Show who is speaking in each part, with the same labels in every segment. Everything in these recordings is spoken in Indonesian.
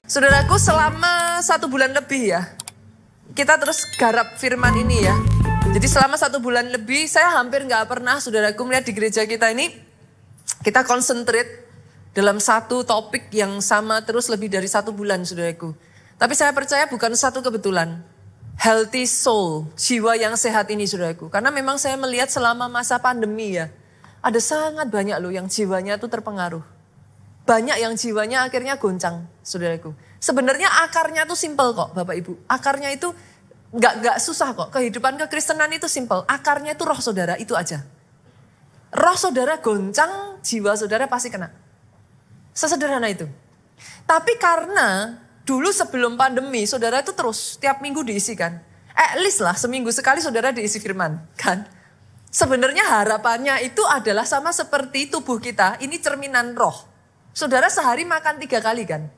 Speaker 1: Saudaraku, selama 1 bulan lebih ya, kita terus garap firman ini ya. Jadi selama 1 bulan lebih, saya hampir gak pernah, saudaraku, melihat di gereja kita ini, kita konsentrate dalam satu topik yang sama terus lebih dari 1 bulan, saudaraku. Tapi saya percaya bukan satu kebetulan. Healthy soul, jiwa yang sehat ini, saudaraku. Karena memang saya melihat selama masa pandemi ya, ada sangat banyak loh yang jiwanya tuh terpengaruh. Banyak yang jiwanya akhirnya goncang, saudaraku. Sebenarnya akarnya tuh simple kok, Bapak Ibu. Akarnya itu nggak susah kok. Kehidupan kekristenan itu simple. Akarnya itu roh saudara, itu aja. Roh saudara goncang, jiwa saudara pasti kena. Sesederhana itu. Tapi karena dulu sebelum pandemi, saudara itu terus tiap minggu diisikan. At least lah seminggu sekali saudara diisi firman, kan? Sebenarnya harapannya itu adalah sama seperti tubuh kita, ini cerminan roh. Saudara sehari makan 3 kali kan?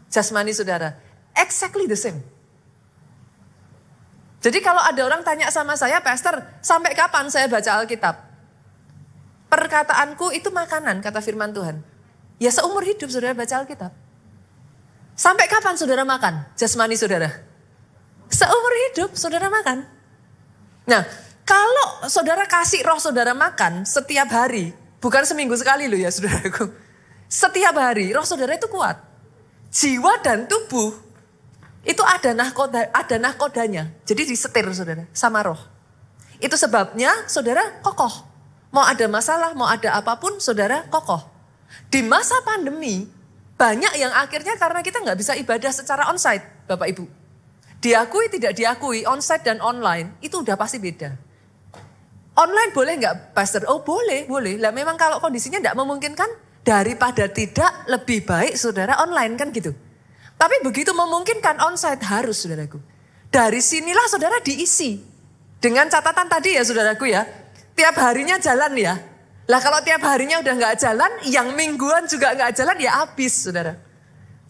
Speaker 1: Jasmani saudara. Exactly the same. Jadi kalau ada orang tanya sama saya, Pastor, sampai kapan saya baca Alkitab? Perkataanku itu makanan, kata firman Tuhan. Ya seumur hidup saudara baca Alkitab. Sampai kapan saudara makan? Jasmani saudara. Seumur hidup saudara makan. Nah, kalau saudara kasih roh saudara makan setiap hari, bukan seminggu sekali loh ya saudaraku. Setiap hari roh saudara itu kuat. Jiwa dan tubuh itu ada nahkodanya. Jadi disetir saudara sama roh. Itu sebabnya saudara kokoh. Mau ada masalah, mau ada apapun saudara kokoh. Di masa pandemi banyak yang akhirnya karena kita nggak bisa ibadah secara onsite, Bapak Ibu. Diakui tidak diakui, onsite dan online itu udah pasti beda. Online boleh nggak, Pastor? Oh boleh. Lah memang kalau kondisinya nggak memungkinkan, daripada tidak lebih baik saudara online kan gitu. Tapi begitu memungkinkan onsite harus saudaraku. Dari sinilah saudara diisi. Dengan catatan tadi ya saudaraku ya. Tiap harinya jalan ya. Lah kalau tiap harinya udah gak jalan, yang mingguan juga gak jalan ya habis saudara.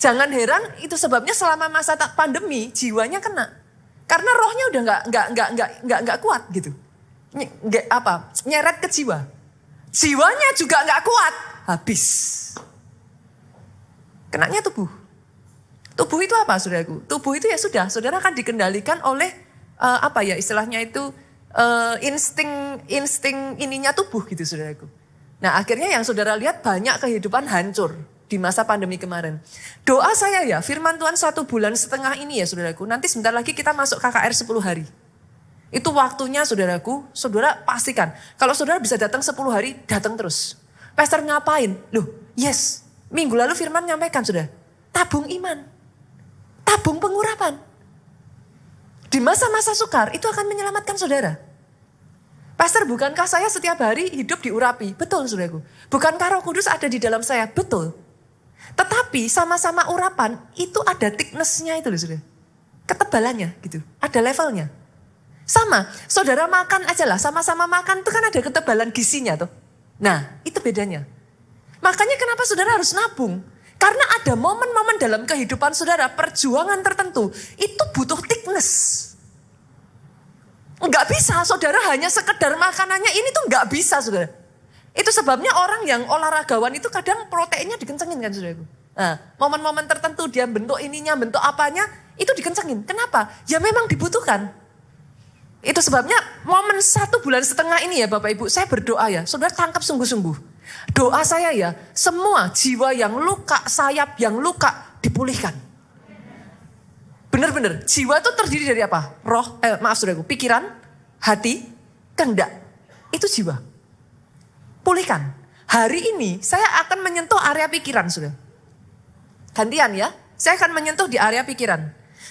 Speaker 1: Jangan heran itu sebabnya selama masa pandemi jiwanya kena. Karena rohnya udah gak kuat gitu. Nyeret ke jiwa. Jiwanya juga gak kuat. Habis. Kenanya tubuh. Tubuh itu apa saudaraku? Tubuh itu ya sudah, saudara akan dikendalikan oleh istilahnya itu insting ininya tubuh gitu saudaraku. Nah akhirnya yang saudara lihat banyak kehidupan hancur di masa pandemi kemarin. Doa saya ya, firman Tuhan 1,5 bulan ini ya saudaraku. Nanti sebentar lagi kita masuk KKR 10 hari. Itu waktunya saudaraku, saudara pastikan. Kalau saudara bisa datang 10 hari, datang terus. Pastor ngapain? Loh, yes. Minggu lalu firman nyampaikan sudah. Tabung iman. Tabung pengurapan. Di masa-masa sukar itu akan menyelamatkan saudara. Pastor, bukankah saya setiap hari hidup diurapi? Betul saudaraku. Bukankah Roh Kudus ada di dalam saya? Betul. Tetapi sama-sama urapan itu ada thickness-nya itu loh saudara. Ketebalannya gitu. Ada levelnya. Sama, saudara makan aja lah. Sama-sama makan itu kan ada ketebalan gizinya tuh. Nah, itu bedanya. Makanya kenapa saudara harus nabung? Karena ada momen-momen dalam kehidupan saudara, perjuangan tertentu, itu butuh thickness. Enggak bisa, saudara hanya sekedar makanannya, ini tuh enggak bisa, saudara. Itu sebabnya orang yang olahragawan itu kadang proteinnya dikencengin kan, saudara. Nah, momen-momen tertentu dia bentuk ininya, bentuk apanya, itu dikencengin. Kenapa? Ya memang dibutuhkan. Itu sebabnya momen 1,5 bulan ini ya Bapak Ibu, saya berdoa ya, saudara tangkap sungguh-sungguh. Doa saya ya, semua jiwa yang luka, sayap yang luka dipulihkan. Benar-benar, jiwa itu terdiri dari apa? Saudaraku, pikiran, hati, kehendak. Itu jiwa. Pulihkan. Hari ini saya akan menyentuh area pikiran, saudara. Gantian ya, saya akan menyentuh di area pikiran.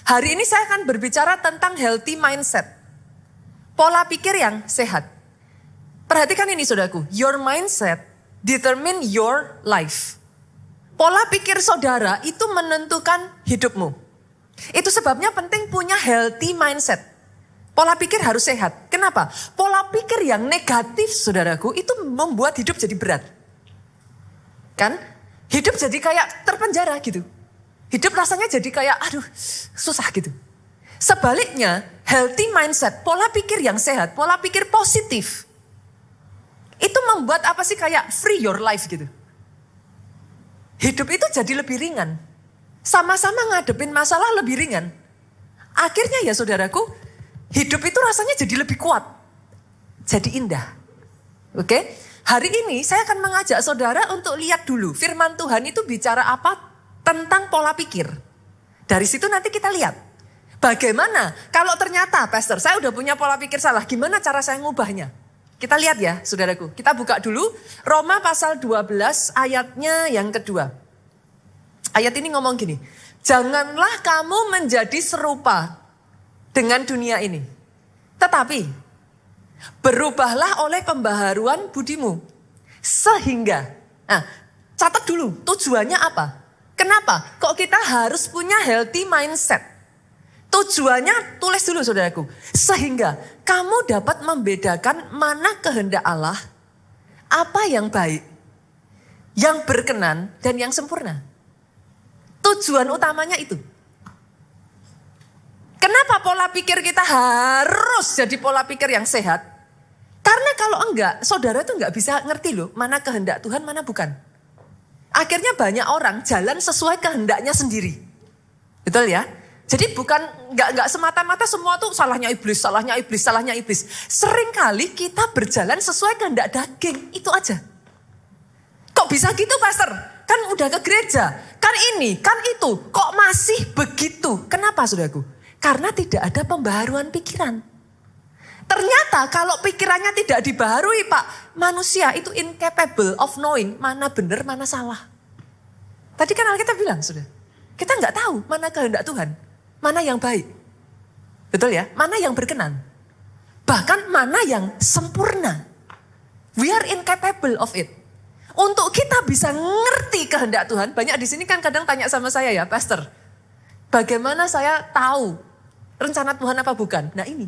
Speaker 1: Hari ini saya akan berbicara tentang healthy mindset. Pola pikir yang sehat. Perhatikan ini saudaraku, your mindset determine your life. Pola pikir saudara itu menentukan hidupmu. Itu sebabnya penting punya healthy mindset. Pola pikir harus sehat. Kenapa? Pola pikir yang negatif saudaraku itu membuat hidup jadi berat. Kan? Hidup jadi kayak terpenjara gitu. Hidup rasanya jadi kayak susah gitu. Sebaliknya, healthy mindset, pola pikir yang sehat, pola pikir positif. Itu membuat apa sih kayak free your life gitu. Hidup itu jadi lebih ringan. Sama-sama ngadepin masalah lebih ringan. Akhirnya ya saudaraku, hidup itu rasanya jadi lebih kuat. Jadi indah. Oke? Hari ini saya akan mengajak saudara untuk lihat dulu firman Tuhan itu bicara apa tentang pola pikir. Dari situ nanti kita lihat. Bagaimana kalau ternyata pastor saya udah punya pola pikir salah, gimana cara saya ngubahnya? Kita lihat ya saudaraku. Kita buka dulu Roma pasal 12 ayatnya yang kedua. Ayat ini ngomong gini. Janganlah kamu menjadi serupa dengan dunia ini. Tetapi berubahlah oleh pembaharuan budimu. Sehingga, catat dulu tujuannya apa? Kenapa? Kok kita harus punya healthy mindset? Tujuannya tulis dulu saudaraku. Sehingga kamu dapat membedakan mana kehendak Allah, apa yang baik, yang berkenan, dan yang sempurna. Tujuan utamanya itu. Kenapa pola pikir kita harus jadi pola pikir yang sehat? Karena kalau enggak, saudara itu enggak bisa ngerti loh mana kehendak Tuhan, mana bukan. Akhirnya banyak orang jalan sesuai kehendaknya sendiri. Betul ya? Jadi bukan enggak semata-mata semua tuh salahnya iblis, salahnya iblis, salahnya iblis. Seringkali kita berjalan sesuai kehendak daging, itu aja. Kok bisa gitu pastor? Kan udah ke gereja, kan ini, kan itu. Kok masih begitu? Kenapa saudaraku? Karena tidak ada pembaharuan pikiran. Ternyata kalau pikirannya tidak dibaharui Pak, manusia itu incapable of knowing mana benar, mana salah. Tadi kan Alkitab bilang sudah, kita nggak tahu mana kehendak Tuhan, mana yang baik. Betul ya? Mana yang berkenan. Bahkan mana yang sempurna. We are incapable of it. Untuk kita bisa ngerti kehendak Tuhan, banyak di sini kan kadang tanya sama saya ya, pastor, bagaimana saya tahu rencana Tuhan apa bukan? Nah ini,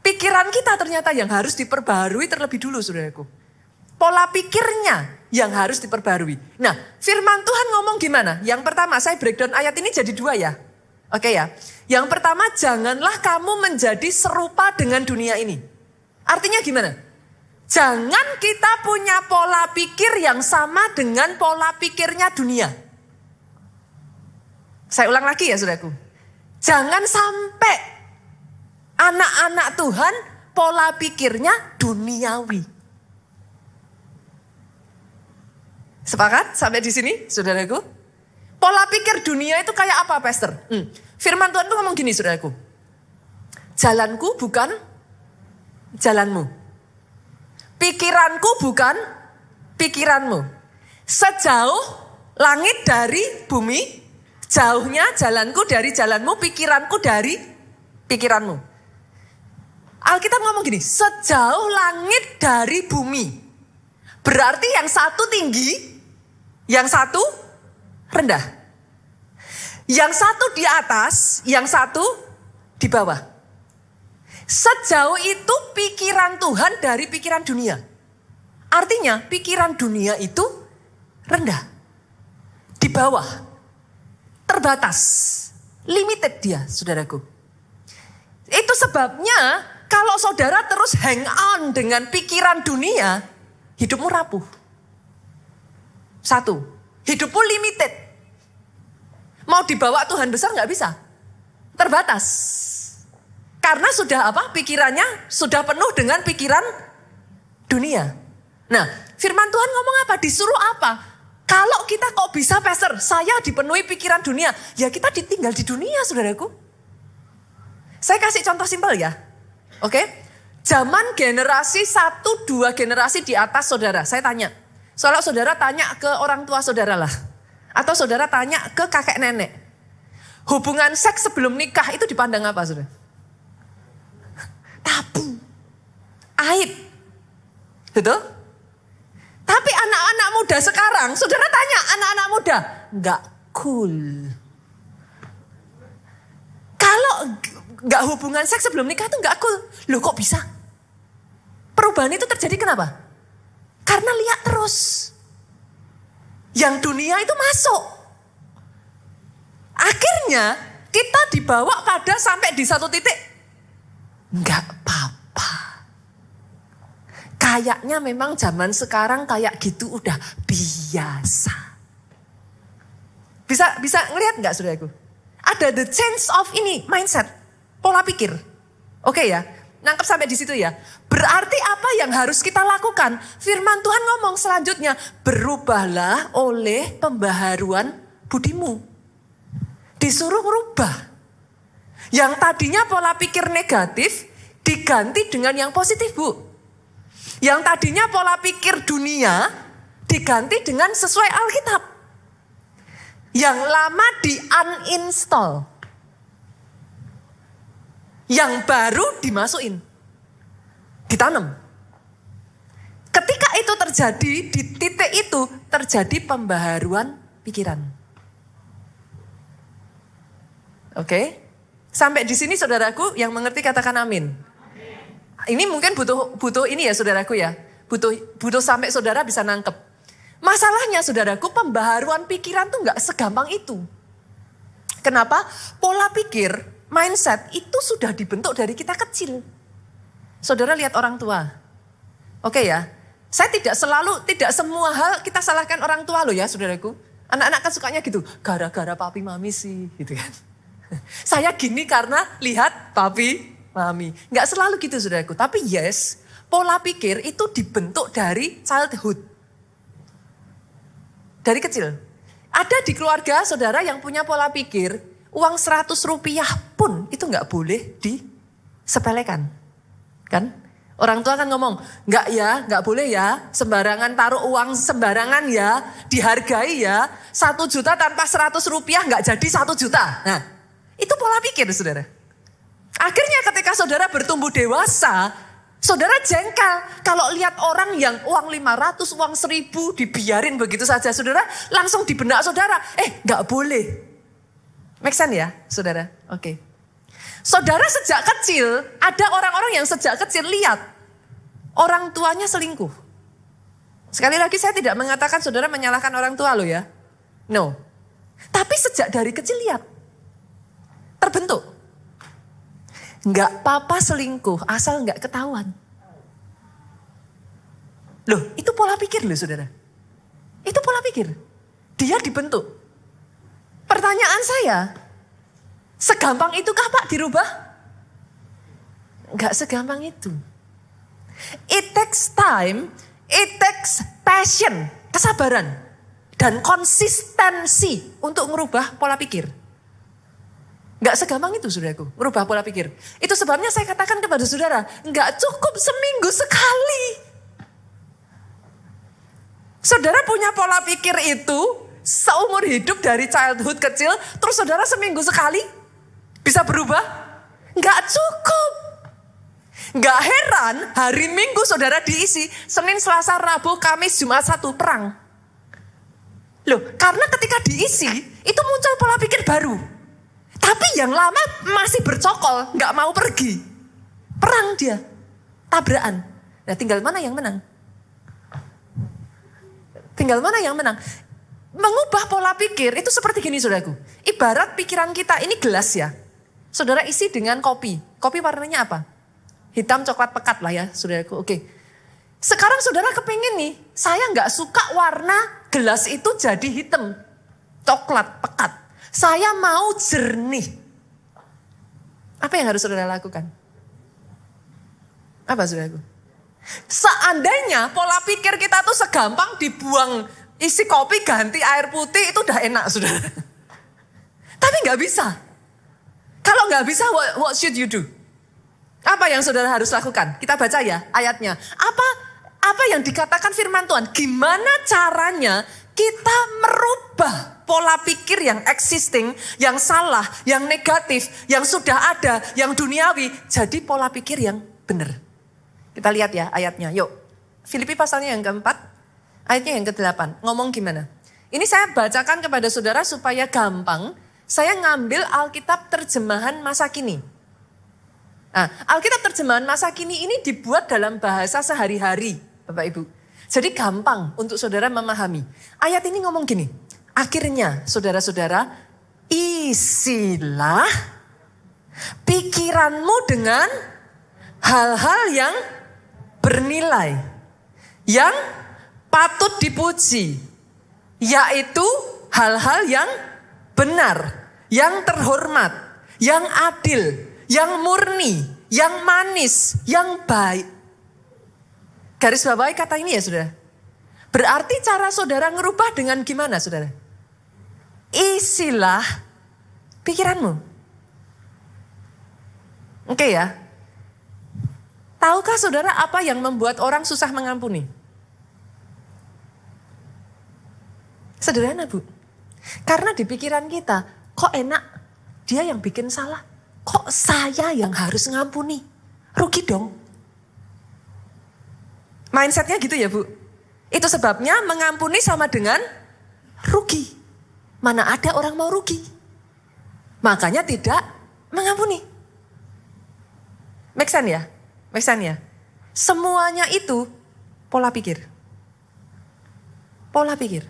Speaker 1: pikiran kita ternyata yang harus diperbaharui terlebih dulu saudaraku. Pola pikirnya yang harus diperbaharui. Nah firman Tuhan ngomong gimana? Yang pertama, saya breakdown ayat ini jadi dua ya. Oke ya, yang pertama janganlah kamu menjadi serupa dengan dunia ini. Artinya gimana? Jangan kita punya pola pikir yang sama dengan pola pikirnya dunia. Saya ulang lagi ya saudaraku. Jangan sampai anak-anak Tuhan pola pikirnya duniawi. Sepakat sampai di sini saudaraku? Pola pikir dunia itu kayak apa pastor? Firman Tuhan tuh ngomong gini saudaraku. Jalanku bukan jalanmu. Pikiranku bukan pikiranmu. Sejauh langit dari bumi, jauhnya jalanku dari jalanmu, pikiranku dari pikiranmu. Alkitab ngomong gini, sejauh langit dari bumi. Berarti yang satu tinggi, yang satu rendah. Yang satu di atas, yang satu di bawah. Sejauh itu pikiran Tuhan dari pikiran dunia. Artinya pikiran dunia itu rendah. Di bawah. Terbatas. Limited dia saudaraku. Itu sebabnya kalau saudara terus hang on dengan pikiran dunia, hidupmu rapuh. Satu, hidupmu limited. Mau dibawa Tuhan besar gak bisa. Terbatas. Karena sudah apa? Pikirannya sudah penuh dengan pikiran dunia. Nah, firman Tuhan ngomong apa? Disuruh apa? Kalau kita kok bisa pastor, saya dipenuhi pikiran dunia. Ya kita ditinggal di dunia saudaraku. Saya kasih contoh simpel ya. Oke? Zaman generasi 1-2 generasi di atas saudara. Saya tanya. Soalnya saudara tanya ke orang tua saudara lah. Atau saudara tanya ke kakek nenek. Hubungan seks sebelum nikah itu dipandang apa saudara? Tabu, aib, betul? Tapi anak-anak muda sekarang, saudara tanya anak-anak muda, nggak cool. Kalau nggak hubungan seks sebelum nikah itu nggak cool, loh kok bisa? Perubahan itu terjadi kenapa? Karena lihat terus, yang dunia itu masuk. Akhirnya kita dibawa pada sampai di satu titik. Enggak apa-apa. Kayaknya memang zaman sekarang kayak gitu udah biasa. Bisa ngelihat nggak saudaraku? Ada the change of ini, mindset, pola pikir. Oke ya, nangkep sampai di situ ya. Berarti apa yang harus kita lakukan? Firman Tuhan ngomong selanjutnya, berubahlah oleh pembaharuan budimu. Disuruh merubah. Yang tadinya pola pikir negatif, diganti dengan yang positif, Bu. Yang tadinya pola pikir dunia, diganti dengan sesuai Alkitab. Yang lama di-uninstall. Yang baru dimasukin. Ditanam. Ketika itu terjadi, di titik itu terjadi pembaharuan pikiran. Oke? Sampai di sini saudaraku yang mengerti katakan amin. Ini mungkin butuh ini ya saudaraku ya. Butuh sampai saudara bisa nangkep. Masalahnya saudaraku, pembaharuan pikiran tuh gak segampang itu. Kenapa? Pola pikir, mindset itu sudah dibentuk dari kita kecil. Saudara lihat orang tua. Oke ya, saya tidak semua hal kita salahkan orang tua loh ya saudaraku. Anak-anak kan sukanya gitu, gara-gara papi mami sih gitu kan. Saya gini karena lihat papi mami. Gak selalu gitu saudaraku, tapi yes, pola pikir itu dibentuk dari childhood. Dari kecil. Ada di keluarga saudara yang punya pola pikir, uang 100 rupiah pun itu gak boleh disepelekan. Kan? Orang tua kan ngomong, gak boleh ya, sembarangan taruh uang sembarangan ya, dihargai ya, 1 juta tanpa 100 rupiah gak jadi 1 juta. Nah, itu pola pikir saudara. Akhirnya ketika saudara bertumbuh dewasa, saudara jengkel kalau lihat orang yang uang 500, uang 1000 dibiarin begitu saja. Saudara langsung di benak saudara, gak boleh. Make sense ya saudara? Oke. Saudara sejak kecil, ada orang-orang yang sejak kecil lihat orang tuanya selingkuh. Sekali lagi saya tidak mengatakan saudara menyalahkan orang tua lo ya. No. Tapi sejak dari kecil lihat. Terbentuk. Nggak apa-apa selingkuh, asal nggak ketahuan. Loh, itu pola pikir loh saudara. Itu pola pikir. Dia dibentuk. Pertanyaan saya, segampang itukah Pak dirubah? Nggak segampang itu. It takes time, it takes passion, kesabaran, dan konsistensi untuk merubah pola pikir. Gak segampang itu saudaraku, merubah pola pikir. Itu sebabnya saya katakan kepada saudara, gak cukup seminggu sekali. Saudara punya pola pikir itu seumur hidup dari childhood kecil, terus saudara seminggu sekali bisa berubah? Gak cukup. Gak heran hari Minggu saudara diisi Senin, Selasa, Rabu, Kamis, Jumat, Sabtu, perang. Loh, karena ketika diisi itu muncul pola pikir baru. Tapi yang lama masih bercokol, gak mau pergi. Perang dia, tabrakan. Nah tinggal mana yang menang? Tinggal mana yang menang? Mengubah pola pikir itu seperti gini saudaraku. Ibarat pikiran kita ini gelas ya. Saudara isi dengan kopi. Kopi warnanya apa? Hitam coklat pekat lah ya saudaraku. Oke. Sekarang saudara kepengen nih, saya gak suka warna gelas itu jadi hitam. Coklat pekat. Saya mau jernih. Apa yang harus saudara lakukan? Apa saudaraku? Seandainya pola pikir kita tuh segampang dibuang isi kopi ganti air putih itu udah enak saudara. Tapi gak bisa. Kalau gak bisa what should you do? Apa yang saudara harus lakukan? Kita baca ya ayatnya. Apa yang dikatakan firman Tuhan? Gimana caranya kita merubah pola pikir yang existing, yang salah, yang negatif, yang sudah ada, yang duniawi, jadi pola pikir yang benar. Kita lihat ya ayatnya, yuk. Filipi pasalnya yang keempat, ayatnya yang ke-8. Ngomong gimana? Ini saya bacakan kepada saudara supaya gampang. Saya ngambil Alkitab terjemahan masa kini. Nah, Alkitab terjemahan masa kini ini dibuat dalam bahasa sehari-hari, Bapak Ibu. Jadi gampang untuk saudara memahami. Ayat ini ngomong gini. Akhirnya saudara-saudara, isilah pikiranmu dengan hal-hal yang bernilai. Yang patut dipuji. Yaitu hal-hal yang benar, yang terhormat, yang adil, yang murni, yang manis, yang baik. Garis bawahi kata ini ya saudara. Berarti cara saudara ngerubah dengan gimana saudara? Isilah pikiranmu. Oke ya. Tahukah saudara apa yang membuat orang susah mengampuni? Sederhana Bu. Karena di pikiran kita, kok enak dia yang bikin salah. Kok saya yang harus ngampuni? Rugi dong. Mindsetnya gitu ya Bu. Itu sebabnya mengampuni sama dengan rugi. Mana ada orang mau rugi. Makanya tidak mengampuni. Make sense ya? Make sense ya? Semuanya itu pola pikir. Pola pikir.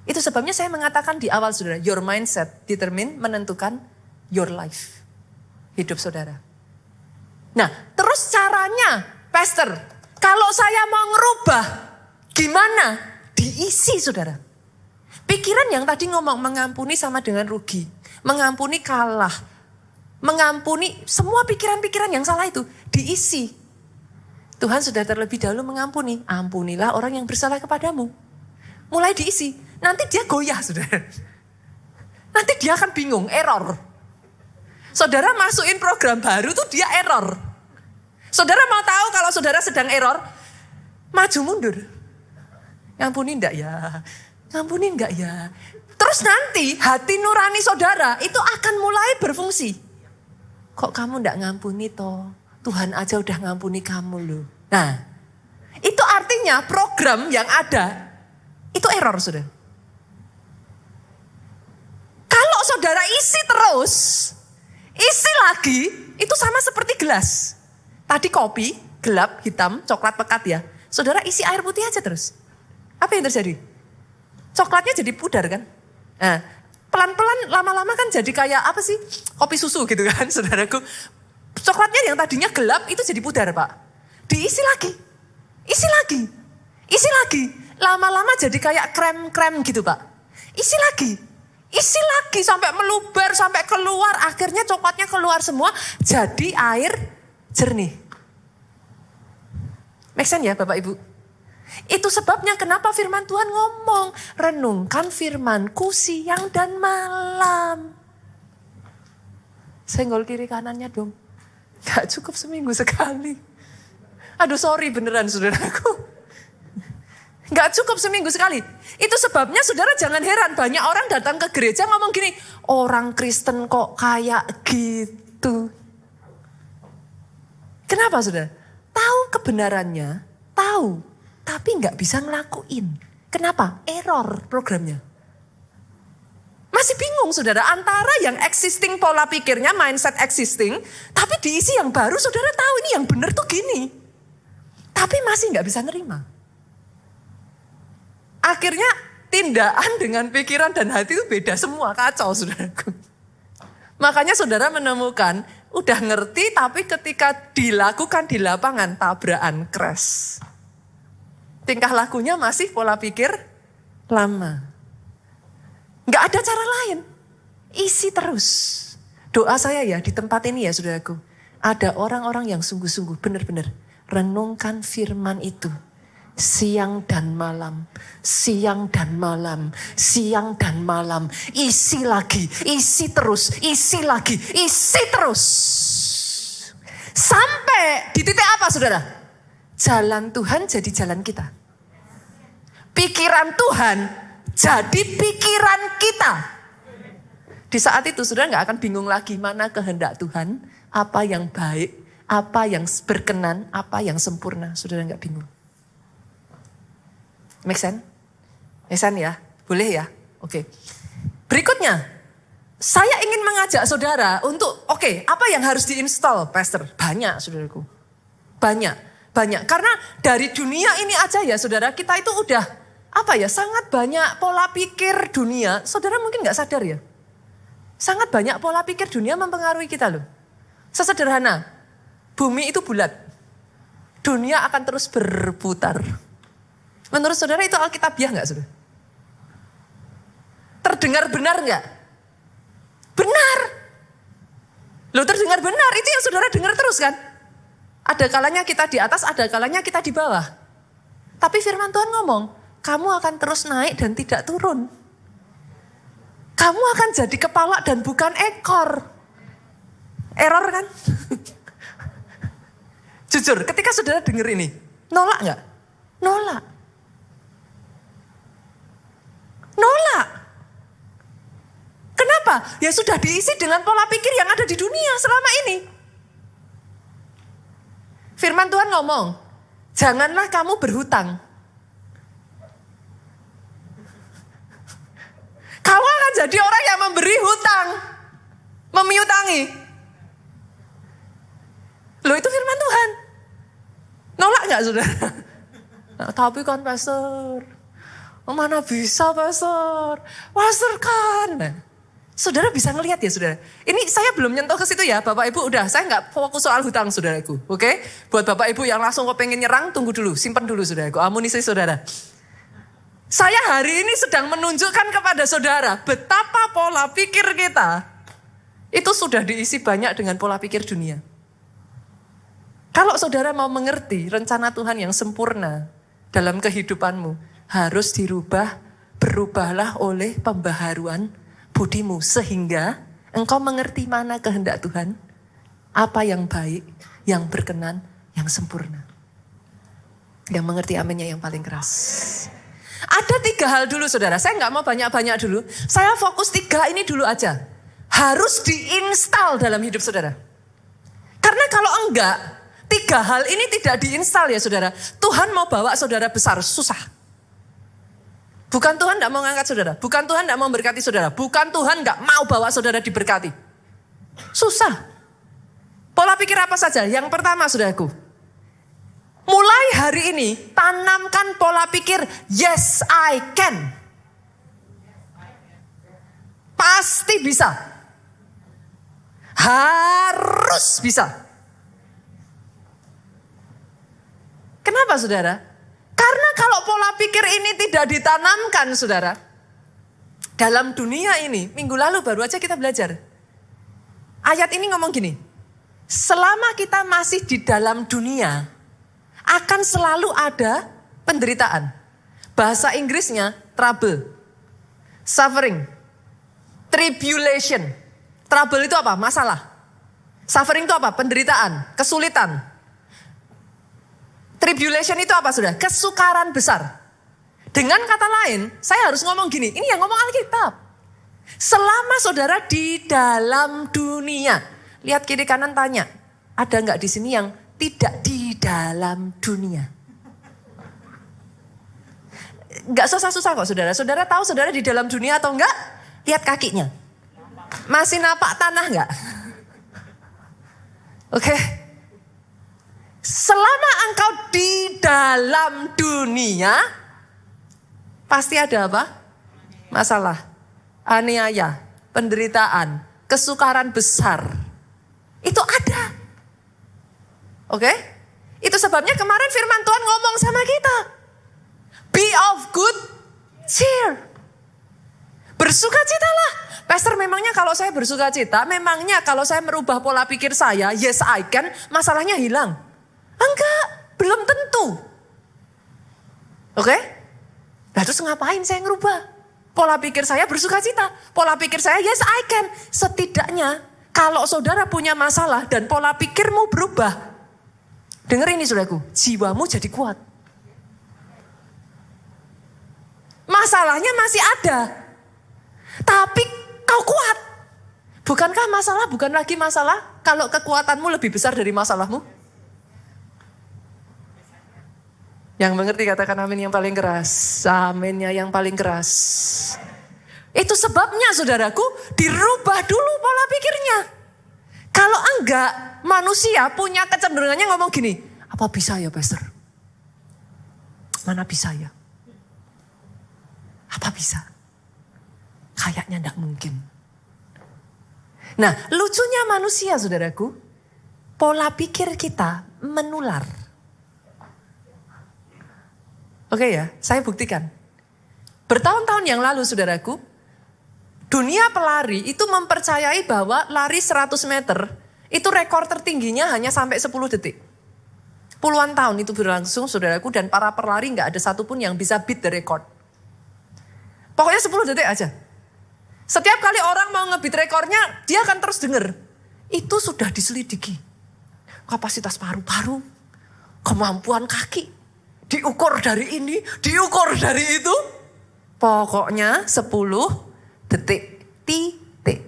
Speaker 1: Itu sebabnya saya mengatakan di awal saudara, your mindset determine menentukan your life. Hidup saudara. Nah, terus caranya, Pastor, kalau saya mau ngerubah, gimana? Diisi saudara. Pikiran yang tadi ngomong mengampuni sama dengan rugi. Mengampuni kalah. Mengampuni semua pikiran-pikiran yang salah itu diisi. Tuhan sudah terlebih dahulu mengampuni. Ampunilah orang yang bersalah kepadamu. Mulai diisi. Nanti dia goyah saudara. Nanti dia akan bingung, error. Saudara masukin program baru tuh dia error. Saudara mau tahu kalau saudara sedang error? Maju mundur. Ngampuni enggak ya? Ngampuni enggak ya? Terus nanti hati nurani saudara itu akan mulai berfungsi. Kok kamu enggak ngampuni toh? Tuhan aja udah ngampuni kamu loh. Nah, itu artinya program yang ada, itu error saudara. Kalau saudara isi terus, isi lagi, itu sama seperti gelas. Tadi kopi, gelap, hitam, coklat pekat ya. Saudara isi air putih aja terus. Apa yang terjadi? Coklatnya jadi pudar kan? Nah, pelan-pelan lama-lama kan jadi kayak apa sih? Kopi susu gitu kan saudaraku. Coklatnya yang tadinya gelap itu jadi pudar Pak. Diisi lagi. Isi lagi. Isi lagi. Lama-lama jadi kayak krem-krem gitu Pak. Isi lagi. Isi lagi sampai meluber, sampai keluar. Akhirnya coklatnya keluar semua. Jadi air jernih. Make sense ya Bapak Ibu? Itu sebabnya kenapa firman Tuhan ngomong. Renungkan firmanku siang dan malam. Senggol kiri kanannya dong. Gak cukup seminggu sekali. Aduh sorry beneran saudaraku. Gak cukup seminggu sekali. Itu sebabnya saudara jangan heran. Banyak orang datang ke gereja ngomong gini. Orang Kristen kok kayak gitu. Kenapa saudara? Tahu kebenarannya. Tahu. Tapi nggak bisa ngelakuin. Kenapa? Error programnya. Masih bingung saudara. Antara yang existing pola pikirnya, mindset existing. Tapi diisi yang baru saudara tahu ini yang benar tuh gini. Tapi masih nggak bisa nerima. Akhirnya tindakan dengan pikiran dan hati itu beda semua. Kacau saudaraku. Makanya saudara menemukan. Udah ngerti tapi ketika dilakukan di lapangan tabrakan crash. Tingkah lakunya masih pola pikir lama. Gak ada cara lain. Isi terus. Doa saya ya di tempat ini ya saudaraku. Ada orang-orang yang sungguh-sungguh benar-benar renungkan firman itu. Siang dan malam. Siang dan malam. Siang dan malam. Isi lagi. Isi terus. Isi lagi. Isi terus. Sampai di titik apa saudara? Jalan Tuhan jadi jalan kita. Pikiran Tuhan jadi pikiran kita. Di saat itu saudara gak akan bingung lagi mana kehendak Tuhan. Apa yang baik, apa yang berkenan, apa yang sempurna. Saudara gak bingung. Make sense? Make sense ya? Boleh ya? Oke. Berikutnya, saya ingin mengajak saudara untuk, apa yang harus diinstal, Pastor? Banyak saudaraku. Banyak. Karena dari dunia ini aja ya saudara, kita itu udah sangat banyak pola pikir dunia. Saudara mungkin gak sadar ya. Sangat banyak pola pikir dunia mempengaruhi kita loh. Sesederhana, bumi itu bulat. Dunia akan terus berputar. Menurut saudara itu alkitabiah gak saudara? Terdengar benar nggak? Benar. Loh, terdengar benar, itu yang saudara dengar terus kan? Ada kalanya kita di atas, ada kalanya kita di bawah. Tapi firman Tuhan ngomong, kamu akan terus naik dan tidak turun. Kamu akan jadi kepala dan bukan ekor. Error kan? Jujur, ketika saudara dengar ini, nolak nggak? Nolak. Nolak. Kenapa? Ya sudah diisi dengan pola pikir yang ada di dunia selama ini. Firman Tuhan ngomong, janganlah kamu berhutang. Kamu akan jadi orang yang memberi hutang. Memiutangi. Loh, itu firman Tuhan. Nolak gak saudara? Nah, tapi kan pastor, mana bisa pastor? Pastor kan. Nah, saudara bisa ngelihat ya saudara. Ini saya belum nyentuh ke situ ya Bapak Ibu. Udah, saya gak fokus soal hutang saudaraku. Oke? Buat Bapak Ibu yang langsung kok pengen nyerang, tunggu dulu. Simpan dulu saudaraku. Amunisi saudara. Saya hari ini sedang menunjukkan kepada saudara betapa pola pikir kita itu sudah diisi banyak dengan pola pikir dunia. Kalau saudara mau mengerti rencana Tuhan yang sempurna dalam kehidupanmu, harus dirubah, berubahlah oleh pembaharuan budimu. Sehingga engkau mengerti mana kehendak Tuhan, apa yang baik, yang berkenan, yang sempurna. Yang mengerti aminnya yang paling keras. Ada 3 hal dulu saudara, saya nggak mau banyak-banyak dulu. Saya fokus 3 ini dulu aja. Harus diinstal dalam hidup saudara. Karena kalau enggak, 3 hal ini tidak diinstal ya saudara. Tuhan mau bawa saudara besar, susah. Bukan Tuhan nggak mau ngangkat saudara. Bukan Tuhan nggak mau berkati saudara. Bukan Tuhan nggak mau bawa saudara diberkati. Susah. Pola pikir apa saja? Yang pertama saudaraku. Mulai hari ini, tanamkan pola pikir, yes I can. Pasti bisa. Harus bisa. Kenapa saudara? Karena kalau pola pikir ini tidak ditanamkan saudara, dalam dunia ini, minggu lalu baru aja kita belajar. Ayat ini ngomong gini, selama kita masih di dalam dunia, akan selalu ada penderitaan. Bahasa Inggrisnya trouble, suffering, tribulation. Trouble itu apa? Masalah. Suffering itu apa? Penderitaan, kesulitan. Tribulation itu apa sudah? Kesukaran besar. Dengan kata lain, saya harus ngomong gini, ini yang ngomong Alkitab. Selama saudara di dalam dunia, lihat kiri kanan tanya, ada nggak di sini yang tidak di dalam dunia? Nggak susah-susah kok saudara. Saudara tahu saudara di dalam dunia atau enggak? Lihat kakinya. Masih napak tanah enggak? Oke. Selama engkau di dalam dunia, pasti ada apa? Masalah, aniaya, penderitaan, kesukaran besar. Itu ada. Oke? Itu sebabnya kemarin firman Tuhan ngomong sama kita. Be of good cheer. Bersukacitalah. Pastor, memangnya kalau saya bersukacita, memangnya kalau saya merubah pola pikir saya, yes I can, masalahnya hilang? Enggak, belum tentu. Oke? Nah terus ngapain saya ngerubah? Pola pikir saya bersukacita. Pola pikir saya yes I can. Setidaknya kalau saudara punya masalah dan pola pikirmu berubah, dengar ini saudaraku, jiwamu jadi kuat. Masalahnya masih ada, tapi kau kuat. Bukankah masalah bukan lagi masalah kalau kekuatanmu lebih besar dari masalahmu? Yang mengerti katakan amin yang paling keras. Aminnya yang paling keras. Itu sebabnya saudaraku, dirubah dulu pola pikirnya. Kalau enggak, manusia punya kecenderungannya ngomong gini, apa bisa ya pastor? Mana bisa ya? Apa bisa? Kayaknya enggak mungkin. Nah, lucunya manusia saudaraku, pola pikir kita menular. Oke ya, saya buktikan. Bertahun-tahun yang lalu saudaraku, Dunia pelari itu mempercayai bahwa lari 100 meter itu rekor tertingginya hanya sampai 10 detik. Puluhan tahun itu berlangsung saudaraku dan para pelari gak ada satupun yang bisa beat the record. Pokoknya 10 detik aja. Setiap kali orang mau nge-beat rekornya dia akan terus dengar. Itu sudah diselidiki. Kapasitas paru-paru, kemampuan kaki, diukur dari ini, diukur dari itu. Pokoknya 10 detik, titik.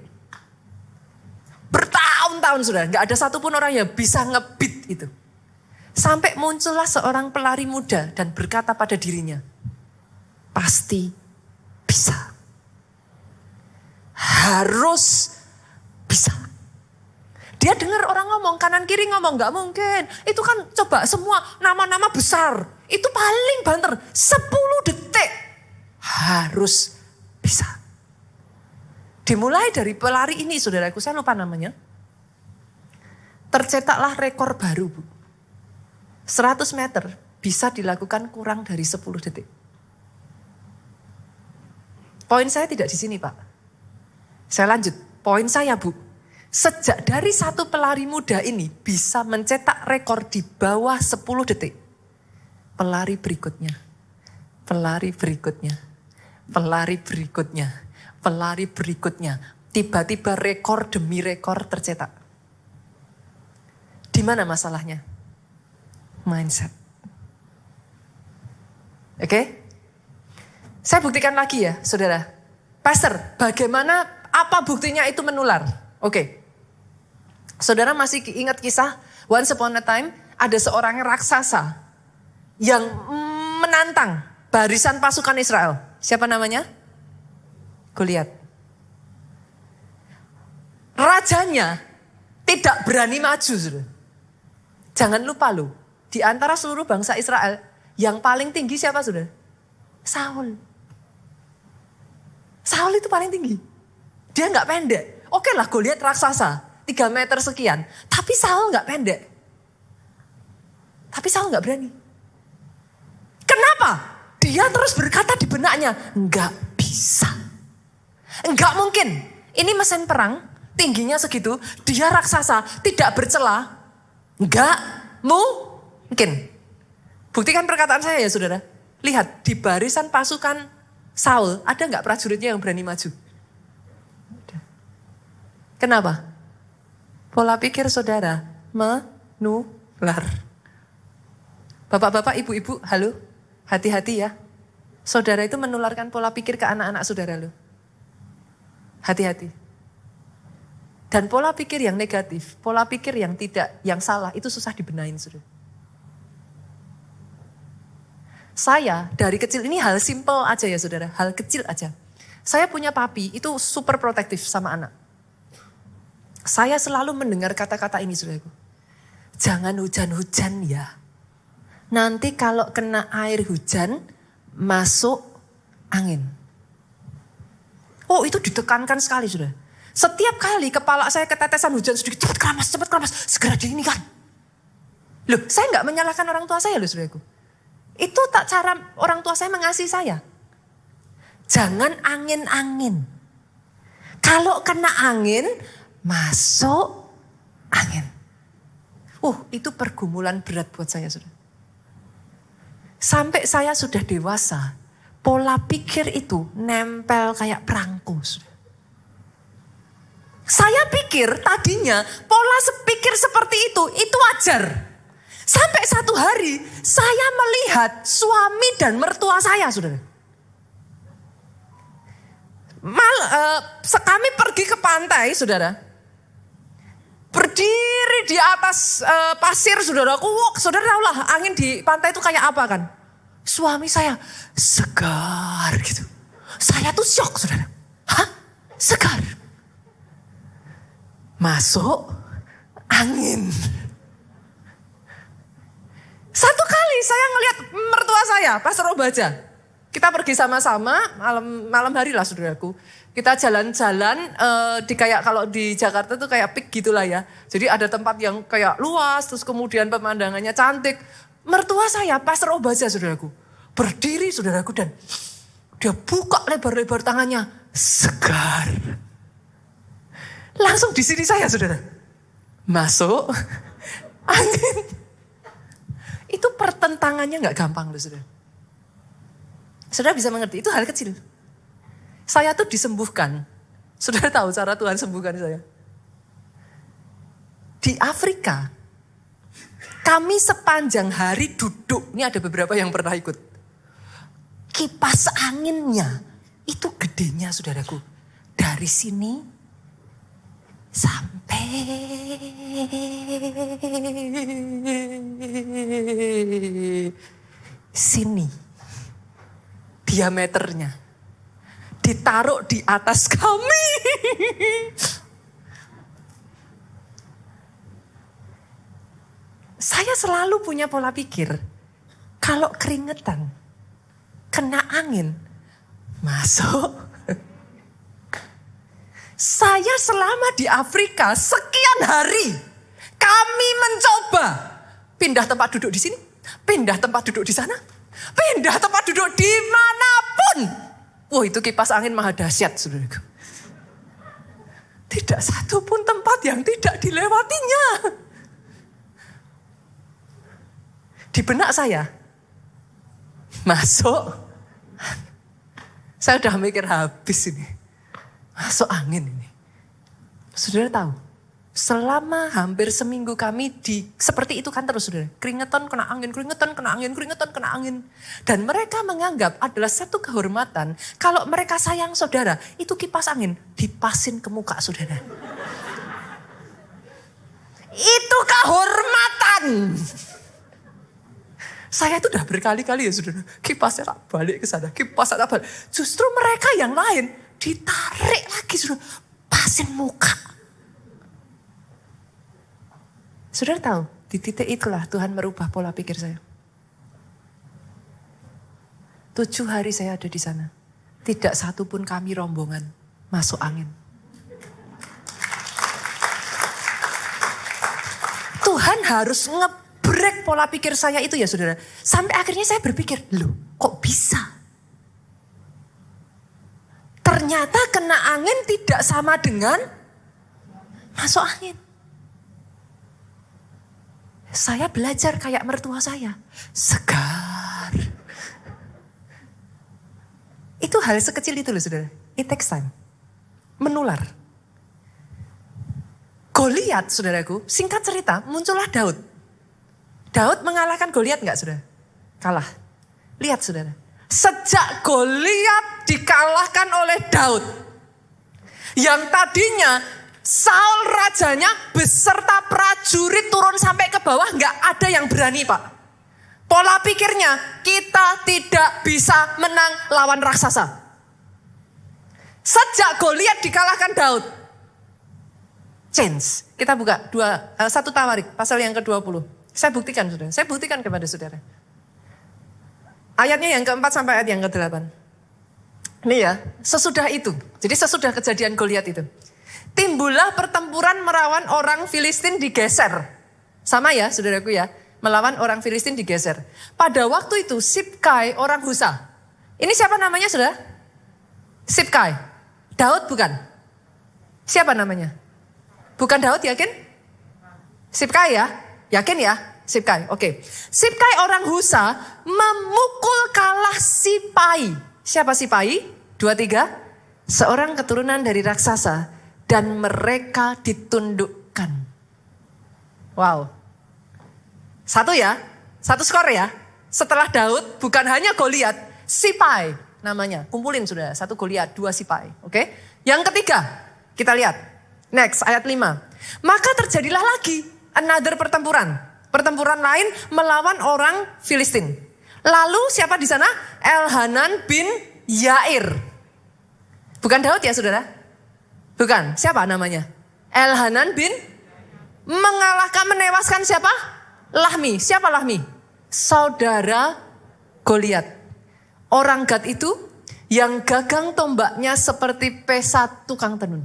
Speaker 1: Bertahun-tahun sudah, gak ada satupun orang yang bisa nge-beat itu. Sampai muncullah seorang pelari muda dan berkata pada dirinya, pasti bisa. Harus bisa. Dia dengar orang ngomong, kanan kiri ngomong, gak mungkin. Itu kan coba semua nama-nama besar. Itu paling banter, 10 detik. Harus bisa. Dimulai dari pelari ini, saudaraku, saya lupa namanya. Tercetaklah rekor baru, Bu. 100 meter bisa dilakukan kurang dari 10 detik. Poin saya tidak di sini, Pak. Saya lanjut. Poin saya, Bu. Sejak dari satu pelari muda ini bisa mencetak rekor di bawah 10 detik. Pelari berikutnya. Pelari berikutnya. Pelari berikutnya. Pelari berikutnya. Tiba-tiba rekor demi rekor tercetak. Di mana masalahnya? Mindset. Oke? Saya buktikan lagi ya, saudara. Pastor, bagaimana, apa buktinya itu menular? Oke. Saudara masih ingat kisah once upon a time ada seorang raksasa yang menantang barisan pasukan Israel. Siapa namanya? Goliat. Rajanya tidak berani maju. Saudara. Jangan lupa loh, di antara seluruh bangsa Israel yang paling tinggi siapa saudara? Saul. Saul itu paling tinggi. Dia gak pendek. Oke lah Goliat raksasa. 3 meter sekian. Tapi Saul gak pendek. Tapi Saul gak berani. Kenapa? Dia terus berkata di benaknya. Gak bisa. Gak mungkin. Ini mesin perang. Tingginya segitu. Dia raksasa. Tidak bercela. Gak mungkin. Buktikan perkataan saya ya saudara. Lihat di barisan pasukan Saul. Ada gak prajuritnya yang berani maju? Kenapa? Pola pikir saudara menular. Bapak-bapak, ibu-ibu, halo. Hati-hati ya. Saudara itu menularkan pola pikir ke anak-anak saudara lo. Hati-hati. Dan pola pikir yang negatif, pola pikir yang tidak, yang salah, itu susah dibenahin saudara. Saya dari kecil, ini hal simple aja ya saudara, hal kecil aja. Saya punya papi, itu super protektif sama anak. Saya selalu mendengar kata-kata ini saudaraku. Jangan hujan-hujan ya. Nanti kalau kena air hujan, masuk angin. Oh itu ditekankan sekali saudara. Setiap kali kepala saya ketetesan hujan sedikit, cepat keramas, segera diinikan. Loh saya gak menyalahkan orang tua saya loh saudaraku. Itu tak cara orang tua saya mengasihi saya. Jangan angin-angin. Kalau kena angin, masuk angin. Itu pergumulan berat buat saya saudara. Sampai saya sudah dewasa, pola pikir itu nempel kayak perangko saudara. Saya pikir tadinya pola pikir seperti itu wajar. Sampai satu hari saya melihat suami dan mertua saya saudara. Kami pergi ke pantai saudara. Berdiri di atas pasir saudaraku. Saudara tahu lah angin di pantai itu kayak apa kan. Suami saya segar gitu. Saya tuh syok saudara. Hah? Segar? Masuk angin. Satu kali saya ngelihat mertua saya, Pastor Obaja. Kita pergi sama-sama malam hari lah saudaraku. Kita jalan-jalan di kayak kalau di Jakarta tuh kayak peak gitulah ya. Jadi ada tempat yang kayak luas, terus kemudian pemandangannya cantik. Mertua saya, Pastor Obaja saudaraku. Berdiri saudaraku dan dia buka lebar-lebar tangannya. segar. Langsung di sini saya, saudara. Masuk angin. Itu pertentangannya gak gampang loh, saudara. Saudara bisa mengerti, itu hal kecil. Saya tuh disembuhkan. Saudara tahu cara Tuhan sembuhkan saya. Di Afrika, kami sepanjang hari duduk. Ini ada beberapa yang pernah ikut. Kipas anginnya itu gedenya, saudaraku. Dari sini sampai sini. Diameternya. Ditaruh di atas kami. Saya selalu punya pola pikir. Kalau keringetan, kena angin, masuk. Saya selama di Afrika sekian hari, kami mencoba pindah tempat duduk di sini, pindah tempat duduk di sana, pindah tempat duduk dimanapun. Wah, itu kipas angin maha dahsyat, saudaraku. Tidak satu pun tempat yang tidak dilewatinya. Di benak saya, masuk. Saya udah mikir habis ini. Masuk angin ini. Saudara tahu, selama hampir seminggu kami seperti itu kan terus, saudara. Keringetan kena angin, keringetan kena angin, keringetan kena angin. Dan mereka menganggap adalah satu kehormatan. Kalau mereka sayang saudara, itu kipas angin dipasin ke muka saudara. Itu kehormatan. Saya itu udah berkali-kali ya, saudara. Kipasnya tak balik ke sana, kipasnya tak balik. Justru mereka yang lain ditarik lagi, saudara. Pasin muka. Saudara tahu, di titik itulah Tuhan merubah pola pikir saya. 7 hari saya ada di sana. Tidak satu pun kami rombongan masuk angin. Tuhan harus break pola pikir saya itu ya, saudara. Sampai akhirnya saya berpikir, loh kok bisa? Ternyata kena angin tidak sama dengan masuk angin. Saya belajar kayak mertua saya. Segar. Itu hal sekecil itu loh, saudara. It takes time. Menular. Goliat, saudaraku, singkat cerita, muncullah Daud. Daud mengalahkan Goliat enggak, saudara? Kalah. Lihat, saudara. Sejak Goliat dikalahkan oleh Daud, yang tadinya Saul rajanya beserta prajurit turun sampai ke bawah, enggak ada yang berani, Pak. Pola pikirnya, kita tidak bisa menang lawan raksasa. Sejak Goliat dikalahkan Daud, change. Kita buka 1 Tawarik, pasal yang ke-20. Saya buktikan, saudara. Saya buktikan kepada saudara. Ayatnya yang ke-4 sampai ayat yang ke-8. Ini ya, sesudah itu. Jadi sesudah kejadian Goliat itu. Timbullah pertempuran melawan orang Filistin digeser. Sama ya, saudaraku ya. Melawan orang Filistin digeser. Pada waktu itu Sibkai orang Husa. Ini siapa namanya, saudara? Sibkai. Daud bukan? Siapa namanya? Bukan Daud, yakin? Sibkai ya? Yakin ya? Sibkai, oke. Sibkai orang Husa memukul kalah Sipai. Siapa Sipai? 2-3. Seorang keturunan dari raksasa dan mereka ditundukkan. Wow. 1 ya, 1 skor ya. Setelah Daud bukan hanya Goliat, Sipai namanya. Kumpulin sudah, 1 Goliat, 2 Sipai. Oke. Yang ketiga, kita lihat. Next, ayat 5. Maka terjadilah lagi another pertempuran. Pertempuran lain melawan orang Filistin. Lalu siapa di sana? Elhanan bin Yair. Bukan Daud ya, saudara? Bukan. Siapa namanya? Elhanan bin menewaskan siapa? Lahmi. Siapa Lahmi? Saudara Goliat. Orang Gad itu yang gagang tombaknya seperti pesa tukang tenun.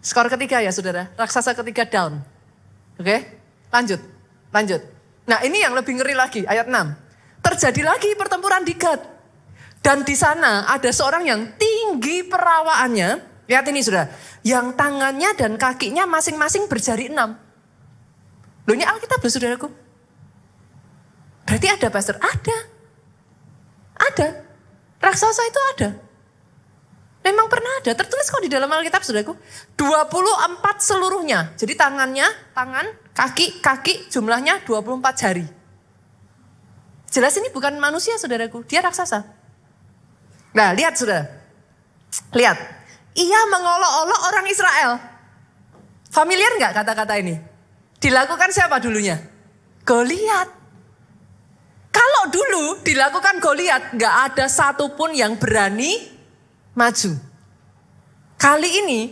Speaker 1: Skor ketiga ya, saudara. Raksasa ketiga down. Oke? Lanjut. Nah, ini yang lebih ngeri lagi, ayat 6. Terjadi lagi pertempuran di Gad. Dan di sana ada seorang yang tinggi perawaannya. Lihat ini saudara. Yang tangannya dan kakinya masing-masing berjari 6. Loh ini Alkitab loh saudaraku. Berarti ada pastor? Ada. Ada. Raksasa itu ada. Memang pernah ada. Tertulis kok di dalam Alkitab saudaraku. 24 seluruhnya. Jadi tangan, kaki jumlahnya 24 jari. Jelas ini bukan manusia saudaraku. Dia raksasa. Nah lihat saudara. Lihat. Ia mengolok-olok orang Israel. Familiar nggak kata-kata ini? Dilakukan siapa dulunya? Goliat. Kalau dulu dilakukan Goliat, nggak ada satupun yang berani maju. Kali ini,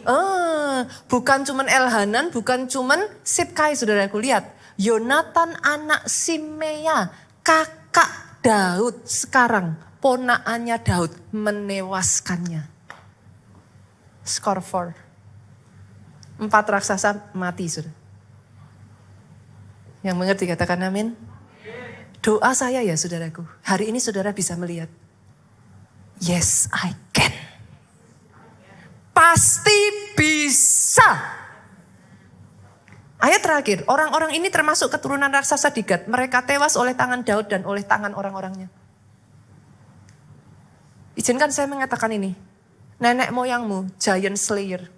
Speaker 1: bukan cuman Elhanan, bukan cuman Sibkai, saudaraku lihat. Yonatan anak Simea, kakak Daud sekarang, ponakannya Daud menewaskannya. Skor 4. 4 raksasa mati, saudara. Yang mengerti katakan amin. Doa saya ya saudaraku, hari ini saudara bisa melihat. Yes, I can. Pasti bisa. Ayat terakhir, orang-orang ini termasuk keturunan raksasa di Gad. Mereka tewas oleh tangan Daud dan oleh tangan orang-orangnya. Izinkan saya mengatakan ini. Nenek moyangmu, giant slayer.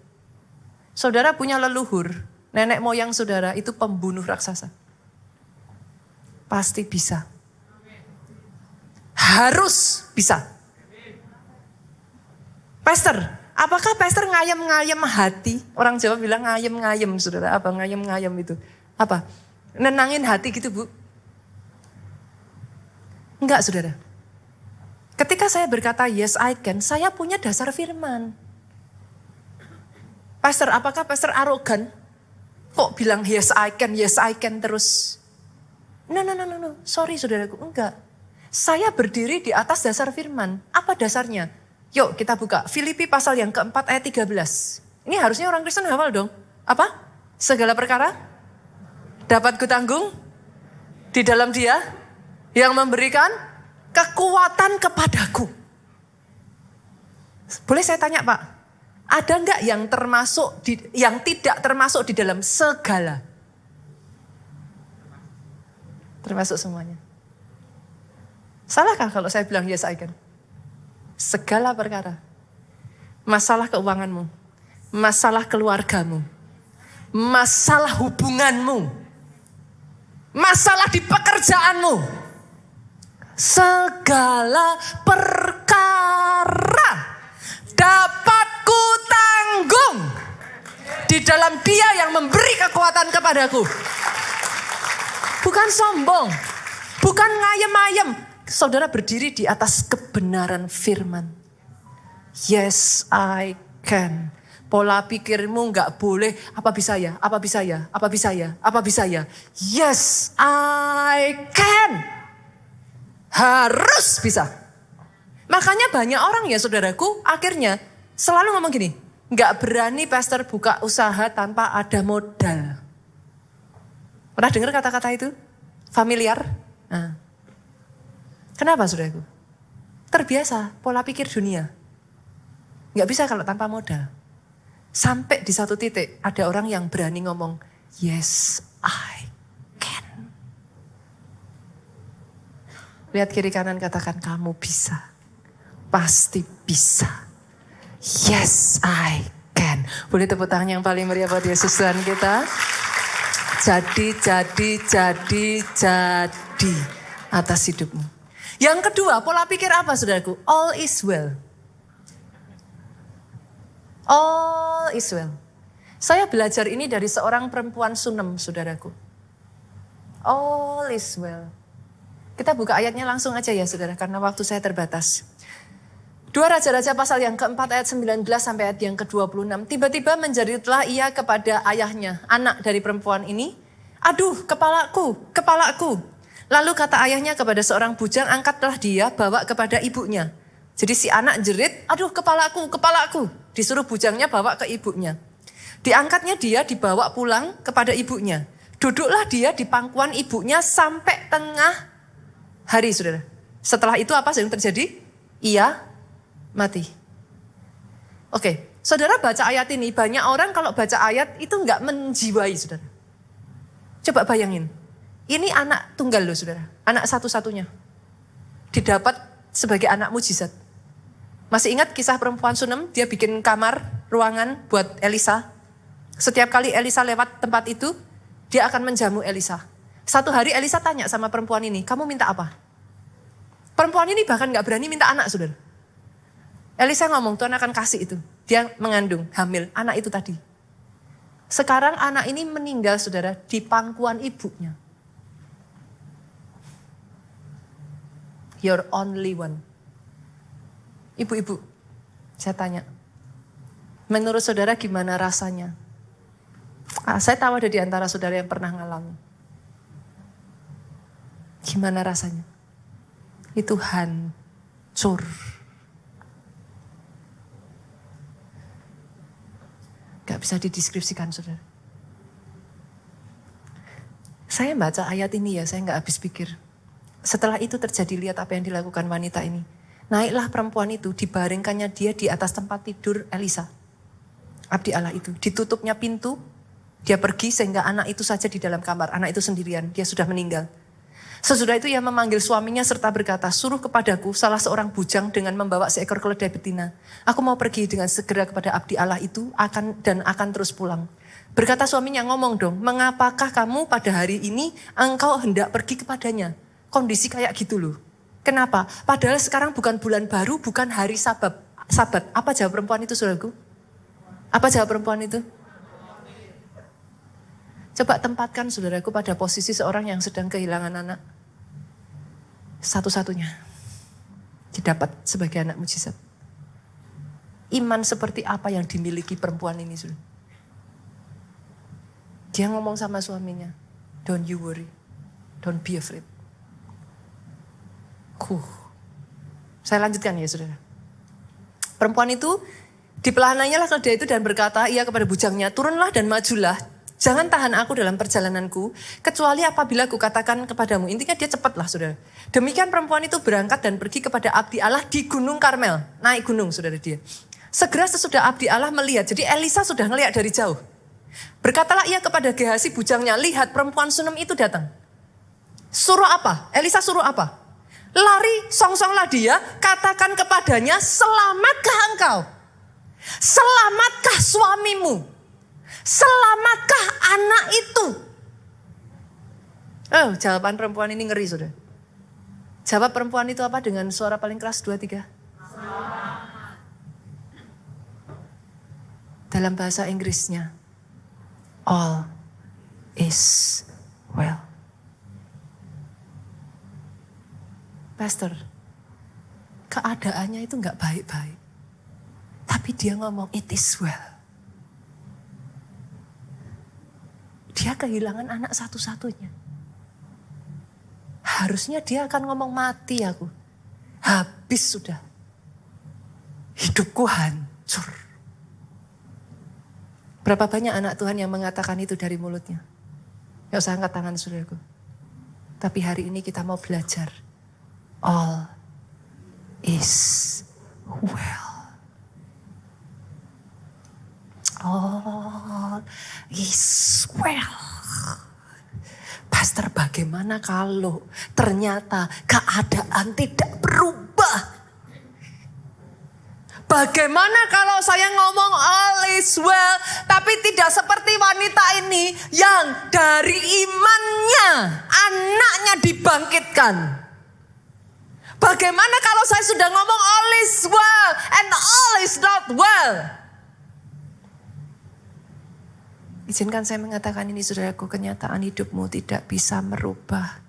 Speaker 1: Saudara punya leluhur, nenek moyang saudara itu pembunuh raksasa. Pasti bisa. Harus bisa. Pastor, apakah pastor ngayem-ngayem hati? Orang Jawa bilang ngayem-ngayem, saudara. Apa ngayem-ngayem itu? Apa? Nenangin hati gitu, Bu? Enggak, saudara. Ketika saya berkata yes I can, saya punya dasar firman. Pastor, apakah pastor arogan? Kok bilang yes I can terus? No. Sorry saudaraku, enggak. Saya berdiri di atas dasar firman. Apa dasarnya? Yuk kita buka. Filipi pasal yang keempat ayat 13. Ini harusnya orang Kristen hafal dong. Apa? Segala perkara dapat kutanggung di dalam Dia yang memberikan kekuatan kepadaku. Boleh saya tanya Pak? Ada enggak yang tidak termasuk di dalam segala? Termasuk semuanya. Salahkah kalau saya bilang yes I can? Segala perkara. Masalah keuanganmu. Masalah keluargamu. Masalah hubunganmu. Masalah di pekerjaanmu. Segala perkara dapat kutanggung di dalam Dia yang memberi kekuatan kepadaku. Bukan sombong, bukan ngayem-ngayem. Saudara berdiri di atas kebenaran firman. Yes, I can. Pola pikirmu nggak boleh. Apa bisa ya? Apa bisa ya? Apa bisa ya? Apa bisa ya? Yes, I can. Harus bisa. Makanya banyak orang ya saudaraku akhirnya selalu ngomong gini. Nggak berani pastor buka usaha tanpa ada modal. Pernah dengar kata-kata itu? Familiar? Nah. Kenapa saudaraku? Terbiasa pola pikir dunia. Nggak bisa kalau tanpa modal. Sampai di satu titik ada orang yang berani ngomong, yes I can. Lihat kiri kanan katakan kamu bisa. Pasti bisa. Yes I can. Boleh tepuk tangan yang paling meriah buat Yesus Tuhan kita. Jadi atas hidupmu. Yang kedua, pola pikir apa saudaraku? All is well. All is well. Saya belajar ini dari seorang perempuan Sunem, saudaraku. All is well. Kita buka ayatnya langsung aja ya saudara, karena waktu saya terbatas. 2 Raja-Raja pasal yang keempat ayat 19 sampai ayat yang ke-26. Tiba-tiba menjeritlah ia kepada ayahnya, anak dari perempuan ini. Aduh, kepalaku, kepalaku. Lalu kata ayahnya kepada seorang bujang, angkatlah dia, bawa kepada ibunya. Jadi si anak jerit, aduh kepalaku, kepalaku. Disuruh bujangnya bawa ke ibunya. Diangkatnya dia, dibawa pulang kepada ibunya. Duduklah dia di pangkuan ibunya sampai tengah hari, saudara. Setelah itu apa yang terjadi? ia mati. Oke, saudara baca ayat ini, banyak orang kalau baca ayat itu nggak menjiwai, saudara. Coba bayangin, ini anak tunggal loh, saudara, anak satu-satunya. Didapat sebagai anak mujizat. Masih ingat kisah perempuan Sunem? Dia bikin kamar, ruangan buat Elisa. Setiap kali Elisa lewat tempat itu, dia akan menjamu Elisa. Satu hari Elisa tanya sama perempuan ini, kamu minta apa? Perempuan ini bahkan gak berani minta anak, saudara. Elisa ngomong, Tuhan akan kasih itu. Dia mengandung, hamil, anak itu tadi. Sekarang anak ini meninggal, saudara, di pangkuan ibunya. Your only one. Ibu-ibu, saya tanya, menurut saudara gimana rasanya? Saya tahu ada di antara saudara yang pernah ngalami. Gimana rasanya? Itu hancur. Gak bisa dideskripsikan, saudara. Saya baca ayat ini ya, saya gak habis pikir. Setelah itu terjadi, lihat apa yang dilakukan wanita ini. Naiklah perempuan itu, dibaringkannya dia di atas tempat tidur Elisa. Abdi Allah itu. Ditutupnya pintu, dia pergi sehingga anak itu saja di dalam kamar. Anak itu sendirian, dia sudah meninggal. Sesudah itu ia memanggil suaminya serta berkata, suruh kepadaku salah seorang bujang dengan membawa seekor keledai betina. Aku mau pergi dengan segera kepada abdi Allah itu dan akan terus pulang. Berkata suaminya, ngomong dong, mengapakah kamu pada hari ini engkau hendak pergi kepadanya? Kondisi kayak gitu loh. Kenapa? Padahal sekarang bukan bulan baru, bukan hari sabat. Apa jawab perempuan itu, saudaraku? Apa jawab perempuan itu? Coba tempatkan saudaraku pada posisi seorang yang sedang kehilangan anak. Satu-satunya. Didapat sebagai anak mujizat. Iman seperti apa yang dimiliki perempuan ini, saudara? Dia ngomong sama suaminya, don't you worry, don't be afraid. Saya lanjutkan ya, saudara. Perempuan itu dipelahanannya lah keledai itu dan berkata ia kepada bujangnya, turunlah dan majulah. Jangan tahan aku dalam perjalananku, kecuali apabila aku katakan kepadamu. Intinya dia cepatlah, saudara. Demikian perempuan itu berangkat dan pergi kepada abdi Allah di Gunung Karmel. Naik gunung, saudara dia. Segera sesudah abdi Allah melihat, jadi Elisa sudah ngelihat dari jauh. Berkatalah ia kepada Gehazi bujangnya, lihat perempuan Sunem itu datang. Suruh apa? Elisa suruh apa? Lari, songsonglah dia, katakan kepadanya, selamatkah engkau? Selamatkah suamimu? Selamatkah anak itu? Oh, jawaban perempuan ini ngeri, saudara. Jawab perempuan itu apa dengan suara paling keras? 2, 3. Dalam bahasa Inggrisnya, all is well. Pastor, keadaannya itu gak baik-baik. Tapi dia ngomong, it is well. Dia kehilangan anak satu-satunya. Harusnya dia akan ngomong, mati aku. Habis sudah. Hidupku hancur. Berapa banyak anak Tuhan yang mengatakan itu dari mulutnya. Gak usah angkat tangan, saudaraku. Tapi hari ini kita mau belajar. All is well. All is well. Pastor, bagaimana kalau ternyata keadaan tidak berubah? Bagaimana kalau saya ngomong all is well, tapi tidak seperti wanita ini yang dari imannya anaknya dibangkitkan? Bagaimana kalau saya sudah ngomong all is well and all is not well? Izinkan saya mengatakan ini, saudaraku, kenyataan hidupmu tidak bisa merubah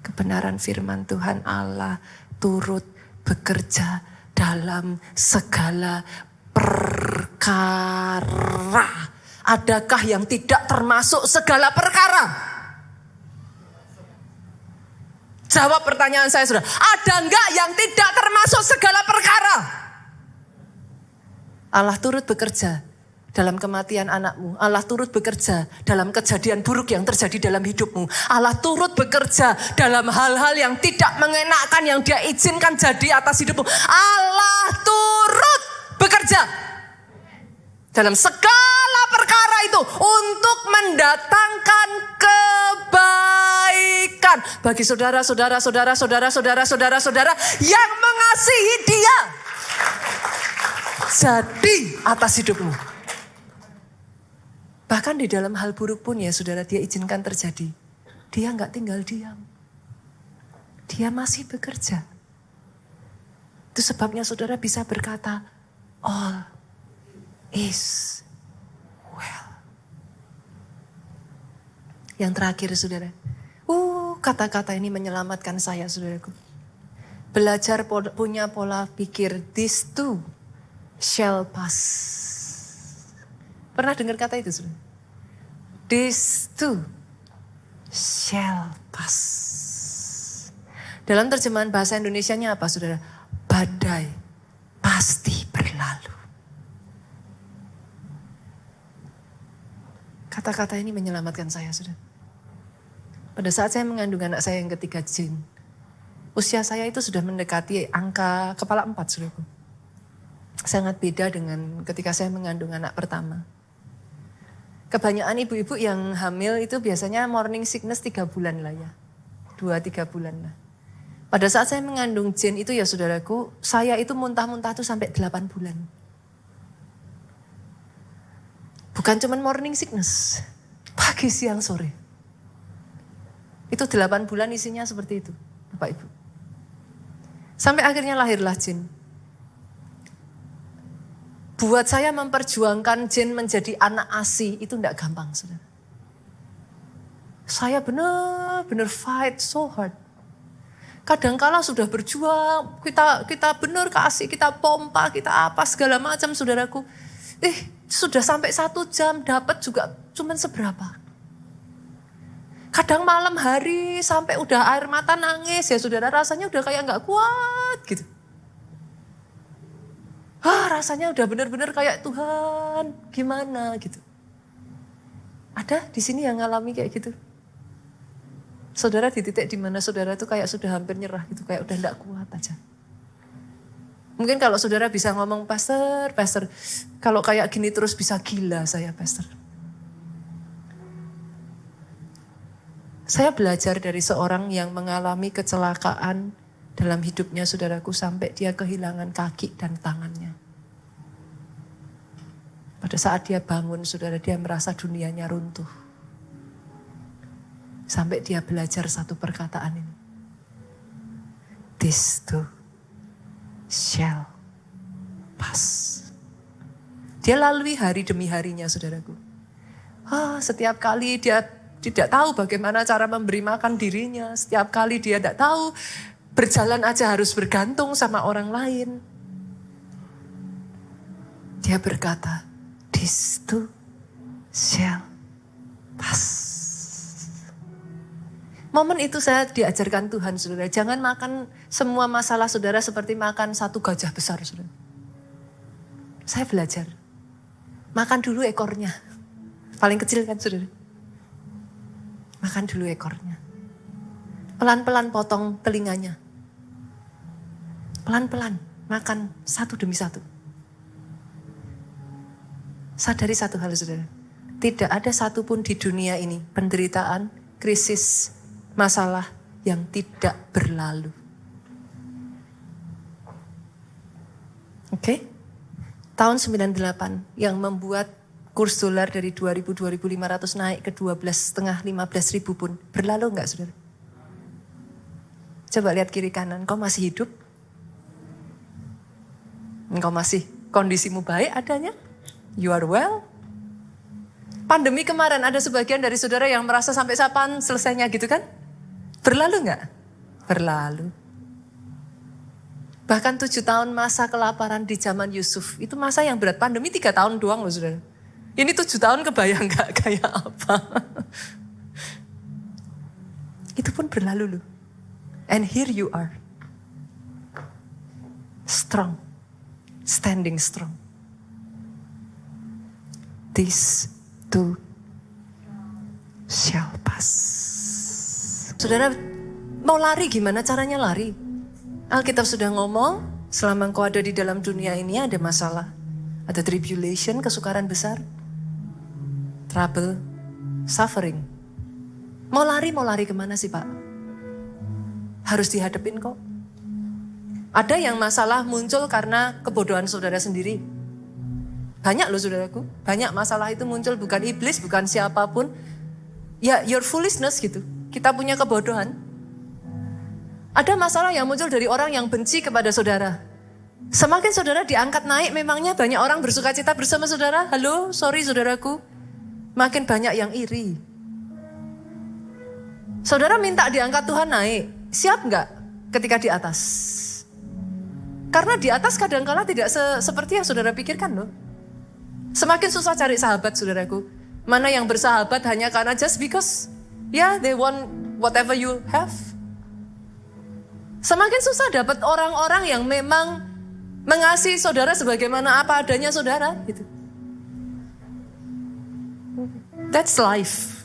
Speaker 1: kebenaran firman Tuhan Allah turut bekerja dalam segala perkara. Adakah yang tidak termasuk segala perkara? Jawab pertanyaan saya, saudara. Ada enggak yang tidak termasuk segala perkara? Allah turut bekerja dalam kematian anakmu. Allah turut bekerja dalam kejadian buruk yang terjadi dalam hidupmu. Allah turut bekerja dalam hal-hal yang tidak mengenakan yang dia izinkan jadi atas hidupmu. Allah turut bekerja dalam segala perkara itu untuk mendatangkan kebaikan bagi saudara-saudara yang mengasihi Dia. Jadi atas hidupmu. Bahkan di dalam hal buruk pun ya saudara, Dia izinkan terjadi. Dia nggak tinggal diam. Dia masih bekerja. Itu sebabnya saudara bisa berkata, all is well. Yang terakhir saudara, kata-kata ini menyelamatkan saya saudaraku. Belajar punya pola pikir, this too shall pass. Pernah dengar kata itu saudara? This too shall pass. Dalam terjemahan bahasa Indonesianya apa saudara? Badai pasti berlalu. Kata-kata ini menyelamatkan saya saudara. Pada saat saya mengandung anak saya yang ketiga Jin, usia saya itu sudah mendekati angka kepala 4 saudaraku. Sangat beda dengan ketika saya mengandung anak pertama. Kebanyakan ibu-ibu yang hamil itu biasanya morning sickness 3 bulan lah ya. 2-3 bulan lah. Pada saat saya mengandung Jin itu ya saudaraku, saya itu muntah-muntah tuh sampai 8 bulan. Bukan cuma morning sickness, pagi, siang, sore. Itu 8 bulan isinya seperti itu, Bapak Ibu. Sampai akhirnya lahirlah Jin. Buat saya memperjuangkan Jin menjadi anak ASI itu tidak gampang, saudara. Saya benar-benar fight so hard. Kadangkala sudah berjuang, kita benar ke ASI, kita pompa, kita apa segala macam, saudaraku. Sudah sampai 1 jam dapat juga cuman seberapa. Kadang malam hari sampai udah air mata nangis ya saudara, rasanya udah kayak nggak kuat gitu. Rasanya udah benar-benar kayak Tuhan, gimana gitu. Ada di sini yang ngalami kayak gitu? Saudara di titik di mana saudara tuh kayak sudah hampir nyerah gitu, kayak udah enggak kuat aja. Mungkin kalau saudara bisa ngomong, Pastor, kalau kayak gini terus bisa gila saya, Pastor. Saya belajar dari seorang yang mengalami kecelakaan dalam hidupnya saudaraku sampai dia kehilangan kaki dan tangannya. Pada saat dia bangun saudara, dia merasa dunianya runtuh. Sampai dia belajar satu perkataan ini. This too shall pass. Dia lalui hari demi harinya saudaraku. Setiap kali dia tidak tahu bagaimana cara memberi makan dirinya. Setiap kali dia tidak tahu berjalan aja harus bergantung sama orang lain. Dia berkata, this too shall pass. Momen itu saya diajarkan Tuhan saudara. Jangan makan semua masalah saudara seperti makan satu gajah besar saudara. Saya belajar. Makan dulu ekornya. Paling kecil kan saudara. Makan dulu ekornya. Pelan-pelan potong telinganya. Pelan-pelan makan satu demi satu. Sadari satu hal saudara. Tidak ada satupun di dunia ini penderitaan, krisis, masalah yang tidak berlalu. Oke? Tahun 98 yang membuat kurs dolar dari 2.000-2.500 naik ke 12,5-15.000 pun berlalu enggak saudara? Coba lihat kiri kanan, kau masih hidup? Engkau masih kondisimu baik adanya? You are well? Pandemi kemarin ada sebagian dari saudara yang merasa sampai kapan selesainya gitu kan? Berlalu enggak? Berlalu. Bahkan 7 tahun masa kelaparan di zaman Yusuf. Itu masa yang berat. Pandemi 3 tahun doang loh saudara. Ini 7 tahun kebayang enggak kayak apa? Itu pun berlalu loh. And here you are. Strong. Standing strong. this too shall pass. Saudara, mau lari gimana caranya lari? Alkitab sudah ngomong, selama engkau ada di dalam dunia ini ada masalah. Ada tribulation, kesukaran besar. Trouble, suffering. Mau lari kemana sih Pak? Harus dihadapin kok. Ada yang masalah muncul karena kebodohan saudara sendiri. Banyak loh saudaraku. Banyak masalah itu muncul bukan iblis, bukan siapapun. Ya your foolishness gitu. Kita punya kebodohan. Ada masalah yang muncul dari orang yang benci kepada saudara. Semakin saudara diangkat naik, memangnya banyak orang bersuka cita bersama saudara. Halo, sorry saudaraku. Makin banyak yang iri. Saudara minta diangkat Tuhan naik. Siap nggak ketika di atas? Karena di atas kadang-kala tidak seperti yang saudara pikirkan loh. Semakin susah cari sahabat saudaraku. Mana yang bersahabat hanya karena just because they want whatever you have. Semakin susah dapat orang-orang yang memang mengasihi saudara sebagaimana apa adanya saudara gitu. That's life.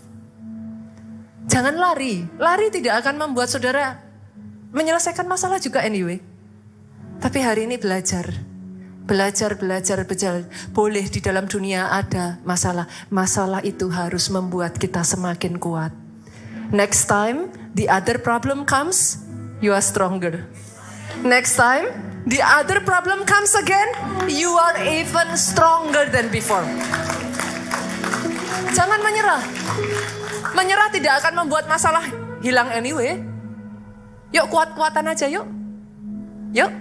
Speaker 1: Jangan lari. Lari tidak akan membuat saudara menyelesaikan masalah juga anyway. Tapi hari ini belajar. Boleh di dalam dunia ada masalah. Masalah itu harus membuat kita semakin kuat. Next time the other problem comes, you are stronger. Next time the other problem comes again, you are even stronger than before. Jangan menyerah. Menyerah tidak akan membuat masalah hilang anyway. Yuk kuat-kuatan aja yuk. Yuk.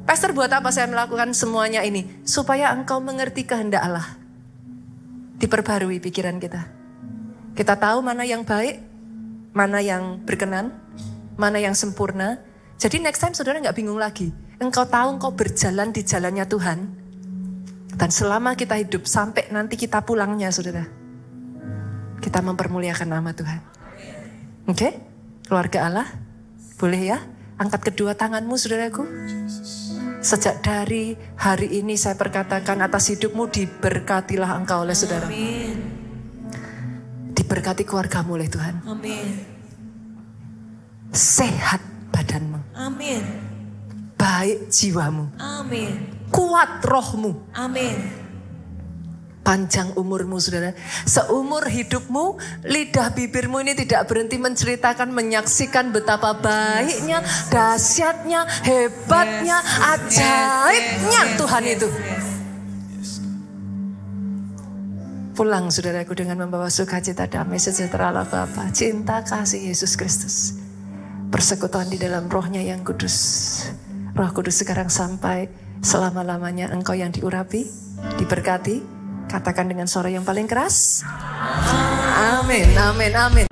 Speaker 1: Pastor, buat apa saya melakukan semuanya ini? Supaya engkau mengerti kehendak Allah. Diperbarui pikiran kita. Kita tahu mana yang baik, mana yang berkenan, mana yang sempurna. Jadi next time saudara gak bingung lagi. Engkau tahu engkau berjalan di jalannya Tuhan. Dan selama kita hidup sampai nanti kita pulangnya saudara. Kita mempermuliakan nama Tuhan. Oke? Keluarga Allah, boleh ya? Angkat kedua tanganmu saudaraku. Sejak dari hari ini saya perkatakan atas hidupmu, diberkatilah engkau oleh saudara.
Speaker 2: Amin.
Speaker 1: Diberkati keluargamu oleh Tuhan.
Speaker 2: Amin.
Speaker 1: Sehat badanmu.
Speaker 2: Amin.
Speaker 1: Baik jiwamu.
Speaker 2: Amin.
Speaker 1: Kuat rohmu.
Speaker 2: Amin.
Speaker 1: Panjang umurmu saudara. Seumur hidupmu, lidah bibirmu ini tidak berhenti menceritakan, menyaksikan betapa baiknya, dahsyatnya, hebatnya, ajaibnya Tuhan itu. Pulang saudaraku dengan membawa sukacita, damai, sejahtera Allah Bapa, cinta kasih Yesus Kristus, persekutuan di dalam rohnya yang kudus. Roh Kudus sekarang sampai selama-lamanya engkau yang diurapi, diberkati. Katakan dengan suara yang paling keras. Amin, amin, amin.